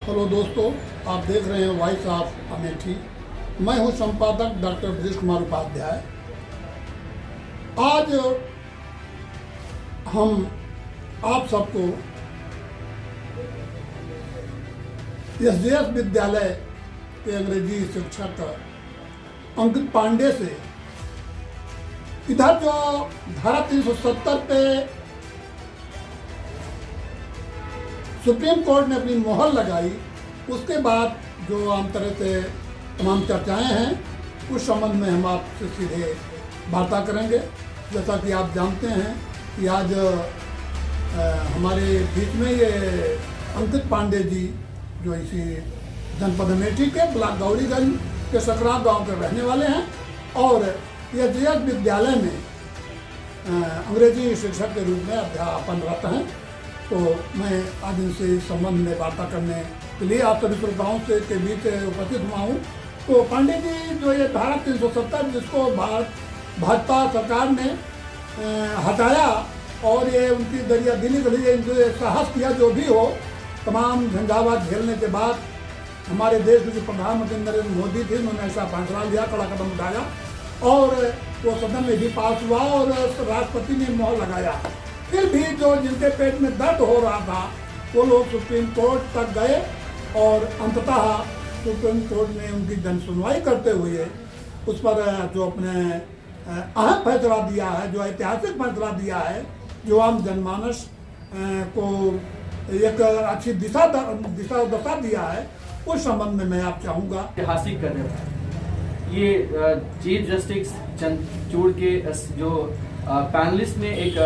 Hello दोस्तों, आप देख रहे हैं वॉइस ऑफ अमेठी। मैं हूं संपादक डॉक्टर ब्रजेश कुमार उपाध्याय। आज हम आप सबको एसडीएस विद्यालय के अंग्रेजी शिक्षक अंकित पांडे से इधर जो धारा 370 पे सुप्रीम कोर्ट ने अपनी मोहर लगाई, उसके बाद जो आम तरह से तमाम चर्चाएं हैं, उस संबंध में हम आपसे सीधे वार्ता करेंगे। जैसा कि आप जानते हैं कि आज हमारे बीच में ये अंकित पांडे जी जो इसी जनपद अमेठी के ब्लॉक गौरीगंज के सकरा गांव के रहने वाले हैं और एसडीएस विद्यालय में अंग्रेजी शिक्षक के रूप में अध्यापनरत हैं। तो मैं आज इनसे इस संबंध में वार्ता करने के लिए आप सभी श्रोताओं से के बीच उपस्थित हुआ हूँ। तो पांडे जी, जो ये धारा 370 जिसको भाजपा सरकार ने हटाया और ये उनकी दरिया दिली के लिए इनके साहस किया, जो भी हो, तमाम झंझावात झेलने के बाद हमारे देश के जो प्रधानमंत्री नरेंद्र मोदी थे, उन्होंने ऐसा फैसला लिया, कड़ा कदम उठाया और वो सदन में भी पास हुआ और राष्ट्रपति ने मोहर लगाया। फिर भी जो जिनके पेट में दर्द हो रहा था वो लोग सुप्रीम कोर्ट तक गए और अंततः सुप्रीम कोर्ट ने उनकी जन सुनवाई करते हुए उस पर जो अपने अहम फैसला दिया है, जो ऐतिहासिक फैसला दिया है, जो आम जनमानस को एक अच्छी दिशा दशा दिया है, उस संबंध में मैं आप चाहूँगा। ऐतिहासिक करने ये चीफ जस्टिस चंद्रचूड़ के जो पैनलिस्ट ने एक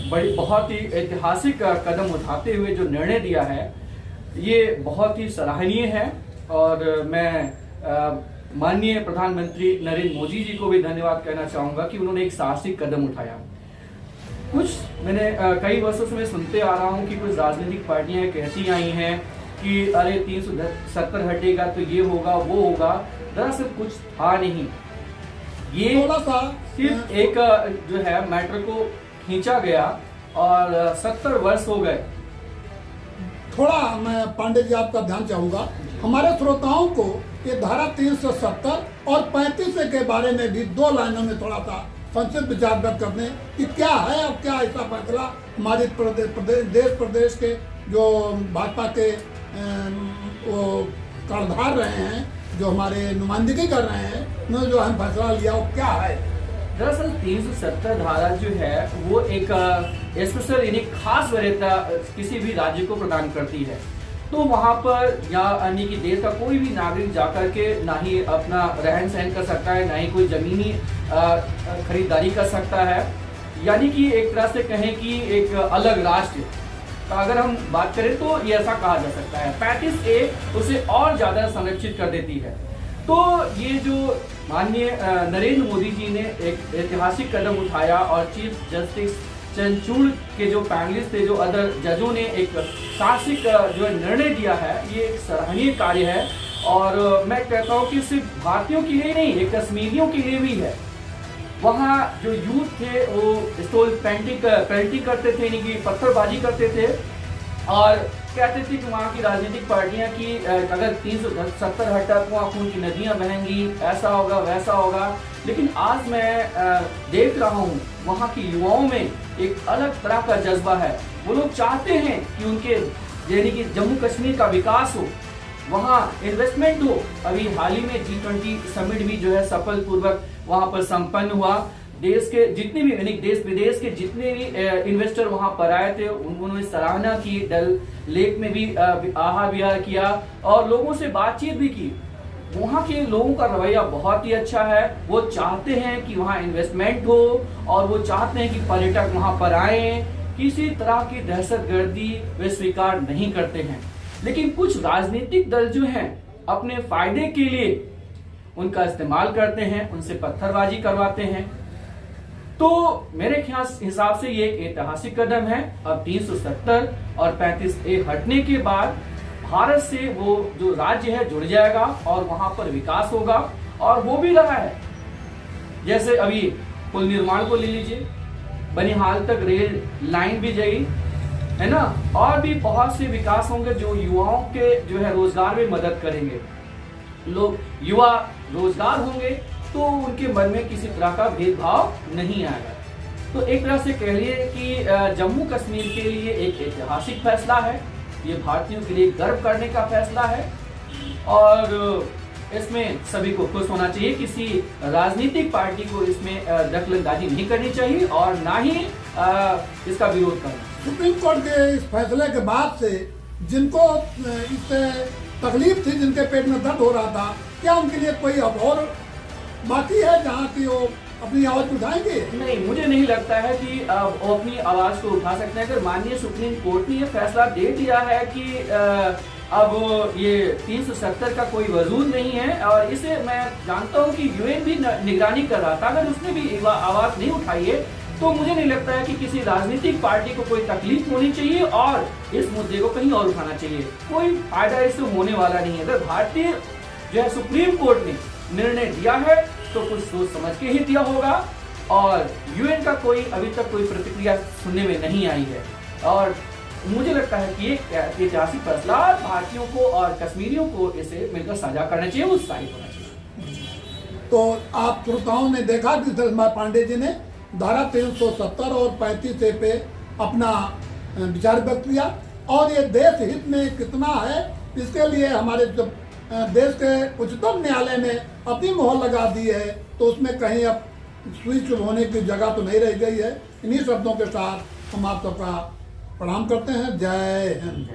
बहुत ही ऐतिहासिक कदम उठाते हुए जो निर्णय दिया है, ये बहुत ही सराहनीय है और मैं माननीय प्रधानमंत्री नरेंद्र मोदी जी को भी धन्यवाद कहना चाहूंगा कि उन्होंने एक साहसिक कदम उठाया। कुछ मैंने कई वर्षों से मैं सुनते आ रहा हूं कि कुछ राजनीतिक पार्टियां कहती आई हैं कि अरे 370 हटेगा तो ये होगा वो होगा। दरअसल कुछ था नहीं, ये सिर्फ एक जो है मैटर को खींचा गया और 70 वर्ष हो गए। थोड़ा मैं पांडे जी आपका ध्यान चाहूंगा, हमारे श्रोताओं को ये धारा 370 और 35 के बारे में भी दो लाइनों में थोड़ा सा संक्षिप्त विचार व्यक्त करने कि क्या है और क्या ऐसा फैसला हमारे देश प्रदेश के जो भाजपा के वो कर्णधार रहे हैं, जो हमारे नुमाइंदगी कर रहे हैं, उन्होंने जो अहम फैसला लिया वो क्या है। दरअसल 370 धारा जो है वो एक स्पेशल यानी खास वरीयता किसी भी राज्य को प्रदान करती है। तो वहां पर यानी कि देश का कोई भी नागरिक जाकर के ना ही अपना रहन सहन कर सकता है, ना ही कोई जमीनी खरीदारी कर सकता है, यानी कि एक तरह से कहें कि एक अलग राष्ट्र का अगर हम बात करें तो ये ऐसा कहा जा सकता है। 35A उसे और ज्यादा संरक्षित कर देती है। तो ये जो माननीय नरेंद्र मोदी जी ने एक ऐतिहासिक कदम उठाया और चीफ जस्टिस चंद्रचूड़ के जो पैनलिस्ट थे, जो अदर जजों ने एक साहसिक जो निर्णय दिया है, ये एक सराहनीय कार्य है। और मैं कहता हूँ कि सिर्फ भारतीयों के लिए नहीं, एक कश्मीरियों के लिए भी है। वहाँ जो यूथ थे वो स्टोल पेल्टिंग करते थे, यानी कि पत्थरबाजी करते थे और कहते थे कि वहाँ की राजनीतिक पार्टियां कि अगर 370 हटा तो वहाँ खून की नदियां बहेंगी, ऐसा होगा वैसा होगा। लेकिन आज मैं देख रहा हूँ वहाँ के युवाओं में एक अलग तरह का जज्बा है। वो लोग चाहते हैं कि उनके यानी कि जम्मू कश्मीर का विकास हो, वहाँ इन्वेस्टमेंट हो। अभी हाल ही में G20 समिट भी जो है सफल पूर्वक वहाँ पर संपन्न हुआ। देश के जितने भी यानी देश विदेश के जितने भी इन्वेस्टर वहां पर आए थे, उन्होंने सराहना की, डल लेक में भी आहार विहार किया और लोगों से बातचीत भी की। वहां के लोगों का रवैया बहुत ही अच्छा है। वो चाहते हैं कि वहां इन्वेस्टमेंट हो और वो चाहते हैं कि पर्यटक वहां पर आए। किसी तरह की दहशतगर्दी वे स्वीकार नहीं करते हैं। लेकिन कुछ राजनीतिक दल जो हैं अपने फायदे के लिए उनका इस्तेमाल करते हैं, उनसे पत्थरबाजी करवाते हैं। तो मेरे हिसाब से ये एक ऐतिहासिक कदम है। अब 370 और 35A हटने के बाद भारत से वो जो राज्य है जुड़ जाएगा और वहां पर विकास होगा और हो भी रहा है। जैसे अभी पुल निर्माण को ले लीजिए, बनिहाल तक रेल लाइन भी जाएगी, है ना, और भी बहुत से विकास होंगे जो युवाओं के जो है रोजगार में मदद करेंगे। लोग युवा रोजगार होंगे तो उनके मन में किसी तरह का भेदभाव नहीं आएगा। तो एक तरह से कह लिए कि जम्मू कश्मीर के लिए एक ऐतिहासिक फैसला है, ये भारतीयों के लिए गर्व करने का फैसला है और इसमें सभी को खुश होना चाहिए। किसी राजनीतिक पार्टी को इसमें दखलंदाजी नहीं करनी चाहिए और ना ही इसका विरोध करना। सुप्रीम कोर्ट के इस फैसले के बाद से जिनको इससे तकलीफ थी, जिनके पेट में दर्द हो रहा था, क्या उनके लिए कोई अब और बाकी है जहाँ की वो अपनी आवाज उठाएंगे? नहीं, मुझे नहीं लगता है कि वो अपनी आवाज को उठा सकते हैं। अगर माननीय सुप्रीम कोर्ट ने ये फैसला दे दिया है कि अब ये 370 का कोई वजूद नहीं है, और इसे मैं जानता हूँ कि यूएन भी निगरानी कर रहा था, अगर उसने भी आवाज नहीं उठाई है तो मुझे नहीं लगता है कि किसी राजनीतिक पार्टी को कोई तकलीफ होनी चाहिए और इस मुद्दे को कहीं और उठाना चाहिए। कोई फायदा इससे होने वाला नहीं है। अगर भारतीय जो है सुप्रीम कोर्ट ने निर्णय दिया है तो कुछ सोच समझ के ही दिया होगा, और यूएन का कोई अभी तक कोई प्रतिक्रिया सुनने में नहीं आई है। और मुझे लगता है कि ये ऐतिहासिक फैसला भारतीयों को और कश्मीरियों को इसे मिलकर साझा करना चाहिए, उत्साहित होना चाहिए। तो आप श्रोताओं ने देखा कि धर्मा पांडे जी ने धारा 370 और 35 पे अपना विचार व्यक्त किया, और ये देश हित में कितना है इसके लिए हमारे जब देश के उच्चतम न्यायालय ने अपनी मोहर लगा दी है, तो उसमें कहीं अब सुई चुभ होने की जगह तो नहीं रह गई है। इन्हीं शब्दों के साथ हम आप सबका प्रणाम करते हैं। जय हिंद।